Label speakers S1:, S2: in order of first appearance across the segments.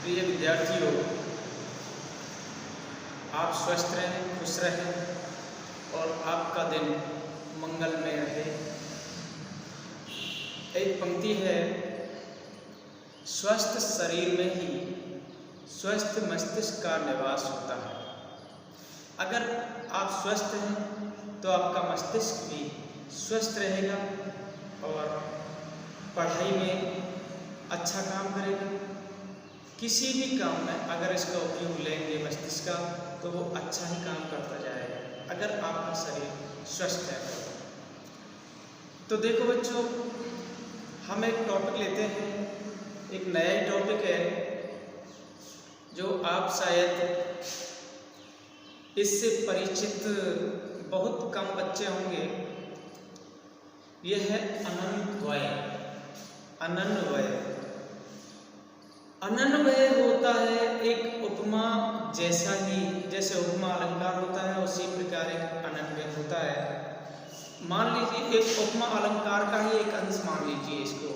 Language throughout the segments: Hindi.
S1: प्रिय विद्यार्थियों, आप स्वस्थ रहें, खुश रहें और आपका दिन मंगलमय रहे। एक पंक्ति है, स्वस्थ शरीर में ही स्वस्थ मस्तिष्क का निवास होता है। अगर आप स्वस्थ हैं तो आपका मस्तिष्क भी स्वस्थ रहेगा और पढ़ाई में अच्छा काम करेगा। किसी भी काम में अगर इसका उपयोग लेंगे मस्तिष्क का तो वो अच्छा ही काम करता जाएगा, अगर आपका शरीर स्वस्थ है। तो देखो बच्चों, हम एक टॉपिक लेते हैं, एक नया ही टॉपिक है जो आप शायद इससे परिचित बहुत कम बच्चे होंगे। यह है अनन्वय। अनन्वय होता है एक उपमा जैसा ही, जैसे उपमा अलंकार होता है उसी प्रकार एक अनन्वय होता है। मान लीजिए एक उपमा अलंकार का ही एक अंश मान लीजिए इसको,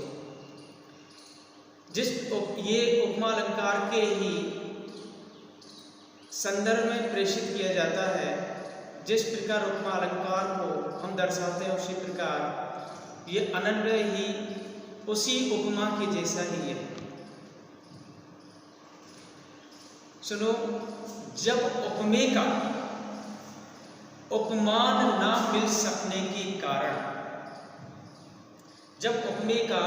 S1: ये उपमा अलंकार के ही संदर्भ में प्रेषित किया जाता है। जिस प्रकार उपमा अलंकार को हम दर्शाते हैं उसी प्रकार ये अनन्वय ही उसी उपमा के जैसा ही है। सुनो, जब उपमेय का उपमान ना मिल सकने के कारण, जब उपमेय का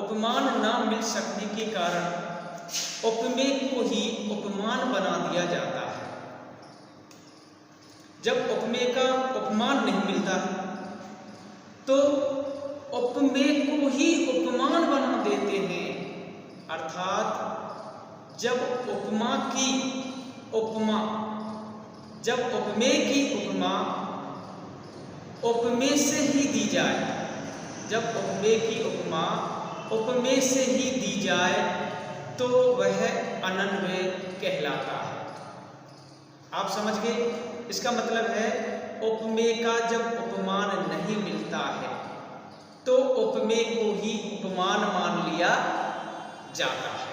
S1: उपमान ना मिल सकने के कारण उपमेय को ही उपमान बना दिया जाता है। जब उपमेय का उपमान नहीं मिलता तो उपमेय को ही उपमान बना देते हैं। अर्थात जब उपमा की उपमा, जब उपमेय की उपमा उपमेय से ही दी जाए, जब उपमेय की उपमा उपमेय से ही दी जाए तो वह अनन्वय कहलाता है। आप समझ गए? इसका मतलब है उपमेय का जब उपमान नहीं मिलता है तो उपमेय को ही उपमान मान लिया जाता है।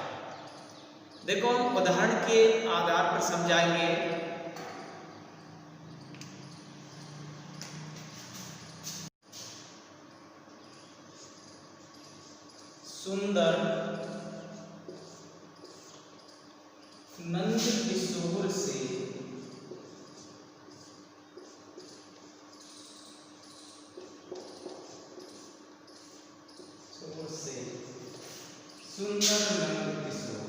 S1: देखो, हम उदाहरण के आधार पर समझाएंगे। सुंदर नंद किशोर से सुंदर नंद किशोर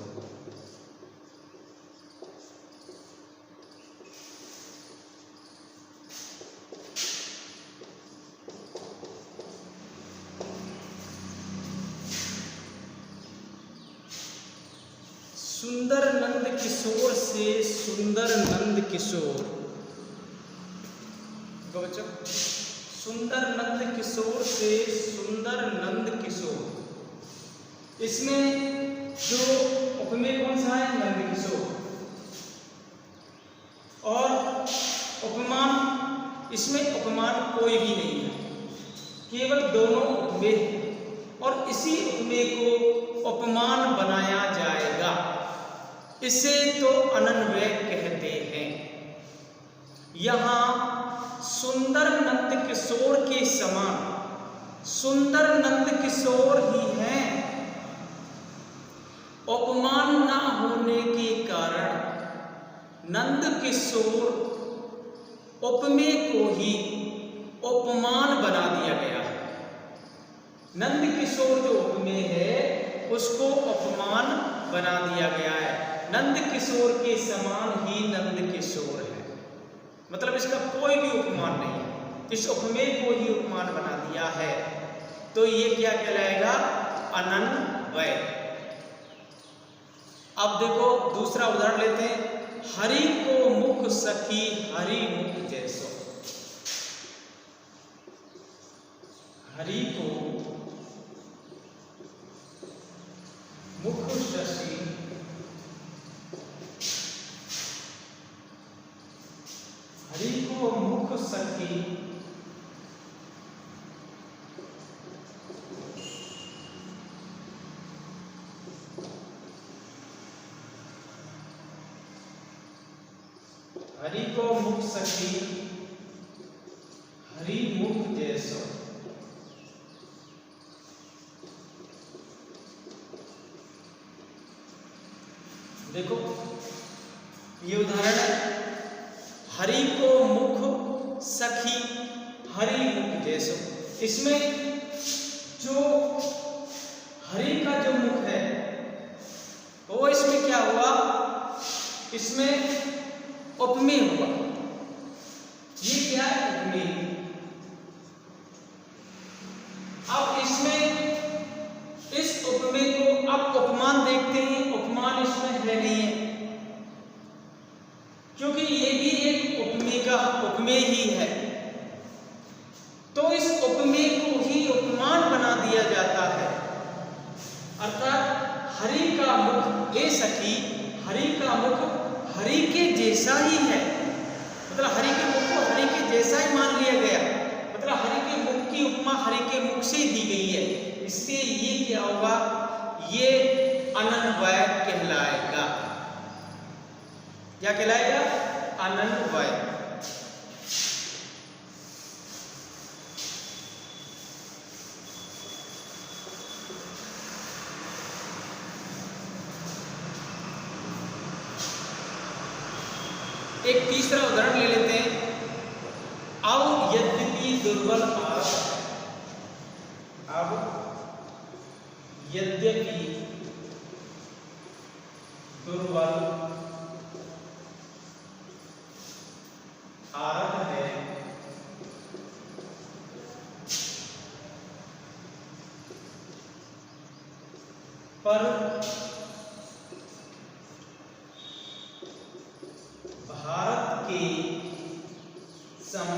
S1: सुंदर नंद किशोर से सुंदर नंद किशोर, बच्चों, सुंदर नंद किशोर से सुंदर नंद किशोर, इसमें जो उपमेय कौन सा है? नंद किशोर। और उपमान, इसमें उपमान कोई भी नहीं है, केवल दोनों उपमेय हैं और इसी उपमेय को उपमान बनाया जाएगा। इसे तो अनन्वय कहते हैं। यहाँ सुंदर नंद किशोर के समान सुंदर नंद किशोर ही हैं। उपमान ना होने के कारण नंद किशोर उपमेय को ही उपमान बना दिया गया है। नंद किशोर जो उपमेय है उसको उपमान बना दिया गया है। नंद किशोर के समान ही नंद किशोर है, मतलब इसका कोई भी उपमान नहीं है, इस उपमेय को ही उपमान बना दिया है। तो ये क्या कहलाएगा? अनन्वय। अब देखो दूसरा उदाहरण लेते हैं। हरि को मुख सखी हरि मुख जैसो। हरि को मुख सखी हरि को मुख सखी हरि को मुख सखी हरि मुख जैसो। देखो ये उदाहरण है, हरि को मुख सखी हरि मुख जैसो। इसमें जो हरि का जो मुख है वो इसमें क्या हुआ, इसमें उपमेय हुआ। ये क्या है, उपमेय। अब इसमें इस उपमेय को अब उपमान देखते हैं, उपमान इसमें है नहीं है क्योंकि ये भी एक उपमेय का उपमेय ही है। तो इस उपमेय को ही उपमान बना दिया जाता है। अर्थात हरि का मुख, ये सखी हरि का मुख हरि के जैसा ही है, मतलब हरि के मुख को हरि के जैसा ही मान लिया गया, मतलब हरि के मुख की उपमा हरि के मुख से ही दी गई है। इससे ये क्या होगा, ये अनन्वय कहलाएगा। क्या कहलाएगा, अनन्वय। एक तीसरा उदाहरण ले लेते हैं। अब यद्यपि दुर्बल आरत, अब यद्यपि दुर्बल आरत है, पर भारत के सम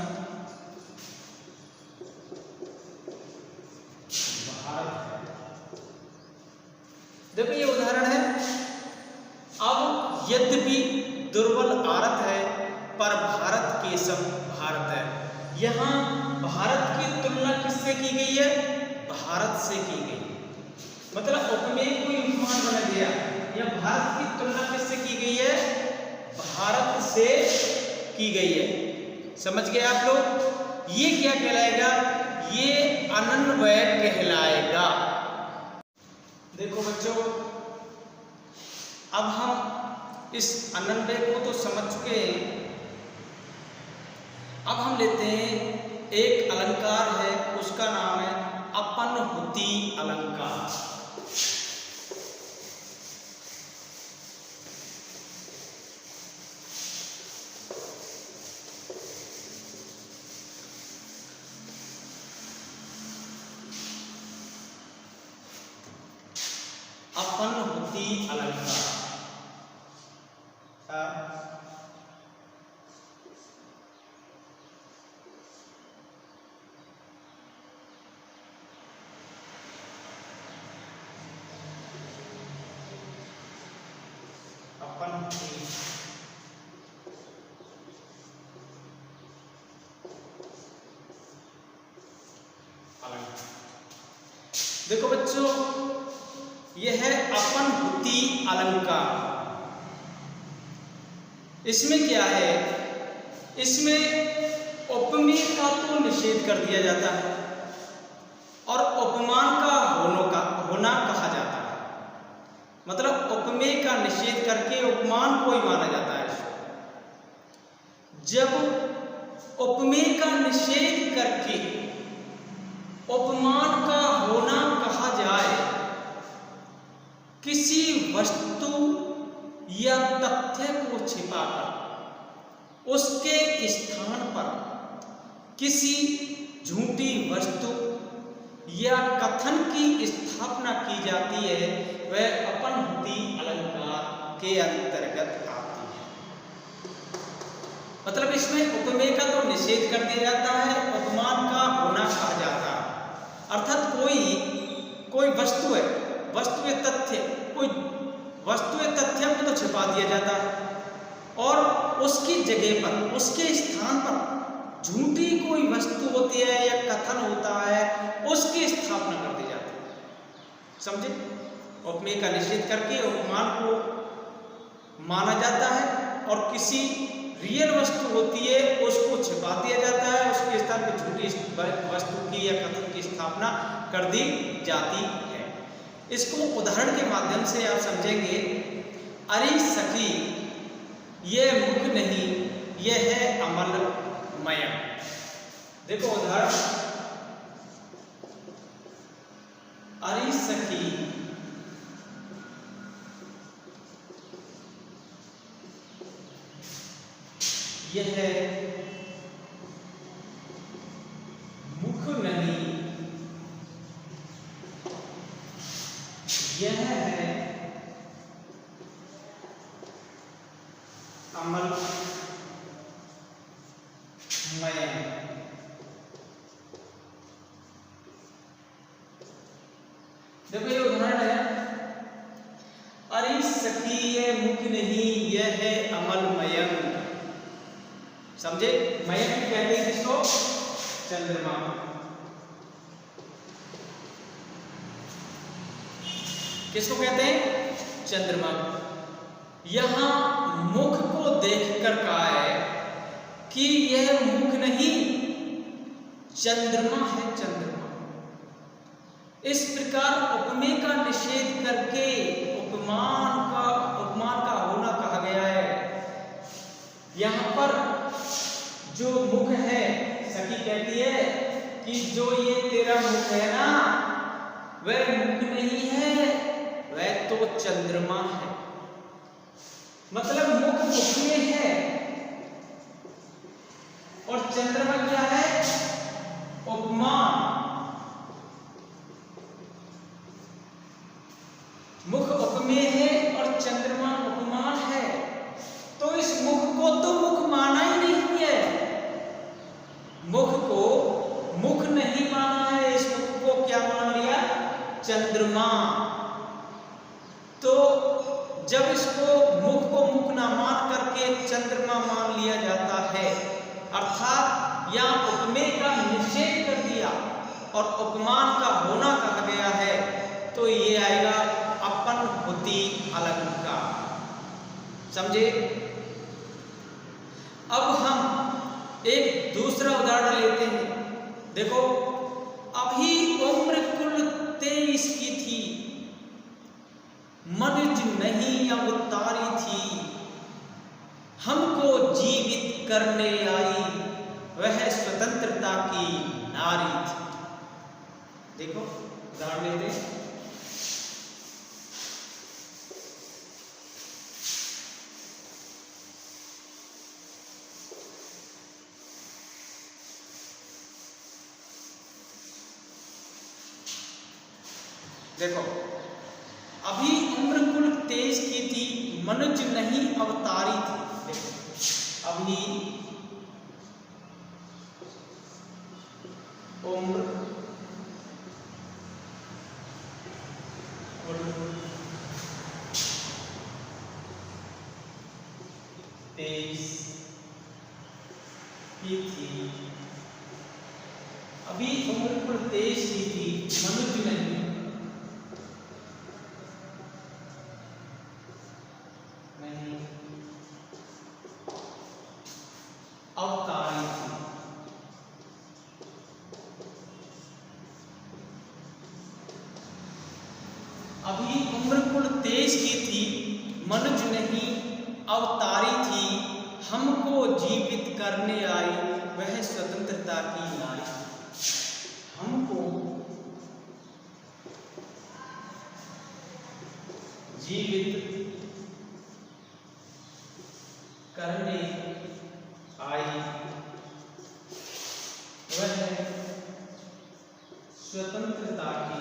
S1: भारत है। देखो ये उदाहरण है। अब यद्यपि दुर्बल आरत है पर भारत के सम भारत है। यहां भारत की तुलना किससे की गई है, भारत से की गई। मतलब उपमेय को उपमान बना दिया, या भारत की तुलना किससे की गई है, भारत से की गई है। समझ गए आप लोग। ये क्या कहलाएगा, ये अनन्वय कहलाएगा। देखो बच्चों, अब हम इस अनन्वय को तो समझ चुके हैं। अब हम लेते हैं एक अलंकार है, उसका नाम है अपनहुति अलंकार। अपनहुति अलंकार। देखो बच्चों, यह है अपनहुति अलंकार। इसमें क्या है, इसमें उपमेय का तो निषेध कर दिया जाता है और उपमान का होना कहा जाता है। मतलब उपमेय का निषेध करके उपमान को ही माना जाता है। जब उपमेय का निषेध करके उपमान का होना कहा जाए, किसी वस्तु या तथ्य को छिपाकर उसके स्थान पर किसी झूठी वस्तु या कथन की स्थापना की जाती है, वह अपनहुति अलंकार के अंतर्गत आती है। मतलब इसमें उपमेय का तो निषेध कर दिया जाता है, उपमान का होना कहा जाता है। अर्थात कोई वस्तु है, वस्तु या तथ्य, कोई वस्तु या तथ्य को तो छिपा दिया जाता है और उसकी जगह पर, उसके स्थान पर झूठी कोई वस्तु होती है या कथन होता है, उसकी स्थापना कर दी जाती है। समझे? उपमेय का निषेध करके उपमान को माना जाता है और किसी रियल वस्तु होती है उसको छिपा दिया जाता है, उसके स्थान पर झूठी वस्तु की या कथन की स्थापना कर दी जाती है। इसको उदाहरण के माध्यम से आप समझेंगे। अरे सखी ये मुख नहीं, यह है अमलमय। देखो उदाहरण, अरे सखी यह मुख नहीं, यह है अमलमय। देखो ये उदाहरण है, अरे सखी ये मुख नहीं, यह है अमलमयम। समझे? मयम कहते हैं किसको? चंद्रमा। किसको कहते हैं? चंद्रमा। यहां मुख को देखकर कहा है कि यह मुख नहीं, चंद्रमा है, चंद्रमा। इस प्रकार उपमेय का निषेध करके उपमान का होना कहा गया है। यहां पर जो मुख है, सखी कहती है कि जो ये तेरा मुख है ना, वह मुख नहीं है, वह तो चंद्रमा है। मतलब मुख मुख में है और चंद्रमा क्या है? उपमान। मुख उपमेय है और चंद्रमा उपमान है, तो इस मुख को तो मुख माना ही नहीं है। मुख को मुख नहीं माना है, इस मुख को क्या मान लिया? चंद्रमा। तो जब इसको मुख को मुख ना मान करके चंद्रमा मान लिया जाता है, अर्थात यहां उपमेय का निषेध कर दिया और उपमान का होना कहा गया है, तो ये आएगा अपन होती अलंकार। समझे? अब हम एक दूसरा उदाहरण लेते हैं। देखो, अभी उम्र कुल 23 की थी, मनुज नहीं अवतारी थी, हमको जीवित करने आई, वह स्वतंत्रता की नारी थी। देखो उदाहरण लेते हैं। देखो, अभी उम्र कुल 23 की थी, मनुज नहीं अवतारी थी। देखो, अभी उम्र कुल 23 की थी, अभी उम्र कुल 23 की थी, मनुज नहीं अवतारी थी। अभी उम्र कुल 23 की थी, मनुज नहीं अवतारी थी, हमको जीवित करने आई, वह स्वतंत्रता की नारी। हमको जीवित करने आई, वह स्वतंत्रता की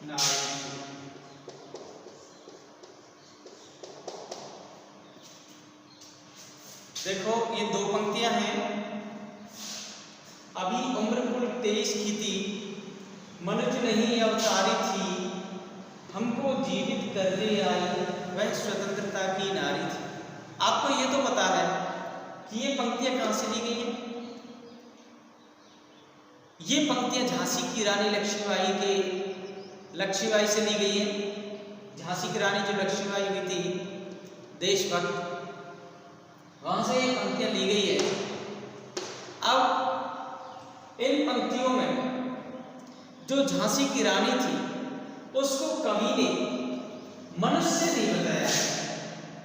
S1: नारी। देखो ये दो पंक्तियां हैं। अभी उम्र कुल 23 की थी, मनुज नहीं अवतारी थी, हमको जीवित करने आई, वह स्वतंत्रता की नारी थी। आपको ये तो पता है कि ये पंक्तियां कहां से ली गई हैं? ये पंक्तियां झांसी की रानी लक्ष्मीबाई से ली गई है। झांसी की रानी जो लक्ष्मीबाई हुई थी, देशभक्त, वहां से ये पंक्तियां ली गई है। अब इन पंक्तियों में जो झांसी की रानी थी उसको कवि ने मनुष्य नहीं बताया,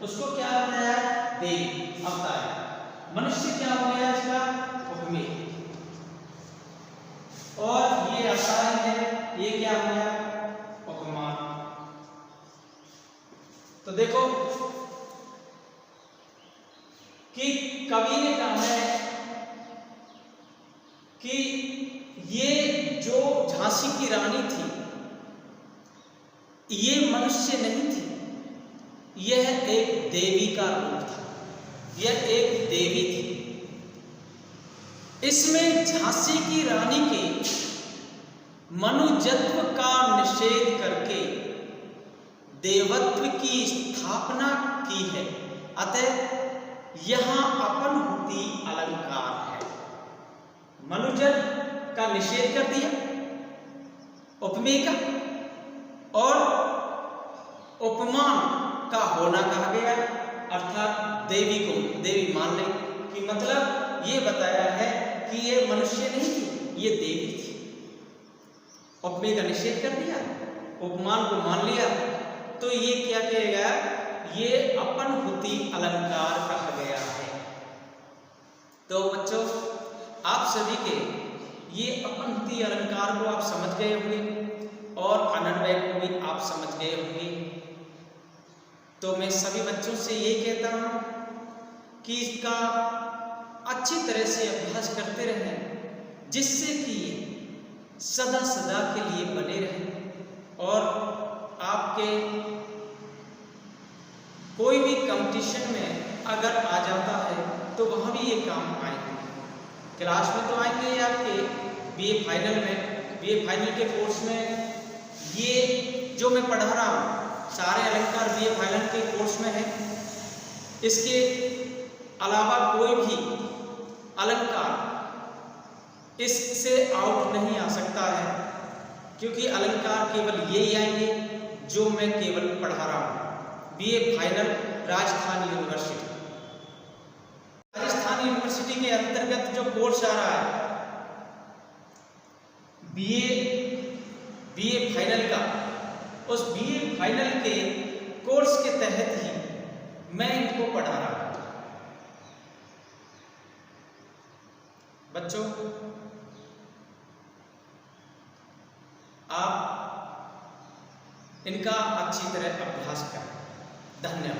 S1: उसको क्या बताया? देवी। अब बताया मनुष्य क्या हो गया इसका? उपमेय। और ये रसायन है, ये क्या हो गया? उपमान। तो देखो कि कवि ने कहा है कि ये जो झांसी की रानी थी ये मनुष्य नहीं थी, यह एक देवी का रूप था, यह एक देवी थी। इसमें झांसी की रानी के मनुजत्व का निषेध करके देवत्व की स्थापना की है। अतः यहां अपनहुति अलंकार है। मनुजत्व का निषेध कर दिया उपमेय का, और उपमान का होना कहा गया, अर्थात देवी को देवी मान ले कि मतलब ये बताया है कि ये मनुष्य नहीं थी, ये देवी थी। उपमेय का निषेध कर दिया, उपमान को मान लिया, तो ये क्या कहेगा? ये अपनहुति अलंकार कहा गया है। तो बच्चों आप सभी के ये अपनहुति अलंकार को आप समझ गए होंगे और अनन्वय को भी आप समझ गए होंगे। तो मैं सभी बच्चों से ये कहता हूं कि इसका अच्छी तरह से अभ्यास करते रहें, जिससे कि सदा सदा के लिए बने रहें और आपके कोई भी कंपटीशन में अगर आ जाता है तो वहाँ भी ये काम आएंगे। क्लास में तो आएंगे ही आपके बीए फाइनल में, बीए फाइनल के कोर्स में ये जो मैं पढ़ा रहा हूँ सारे अलंकार बीए फाइनल के कोर्स में है। इसके अलावा कोई भी अलंकार इससे आउट नहीं आ सकता है, क्योंकि अलंकार केवल यही आएंगे जो मैं केवल पढ़ा रहा हूँ। BA final Rajasthan university, Rajasthan university के अंतर्गत जो कोर्स आ रहा है बीए फाइनल का, उस बीए फाइनल के कोर्स के तहत ही मैं इनको पढ़ा रहा हूं। बच्चों आप इनका अच्छी तरह अभ्यास करें। धन्यवाद।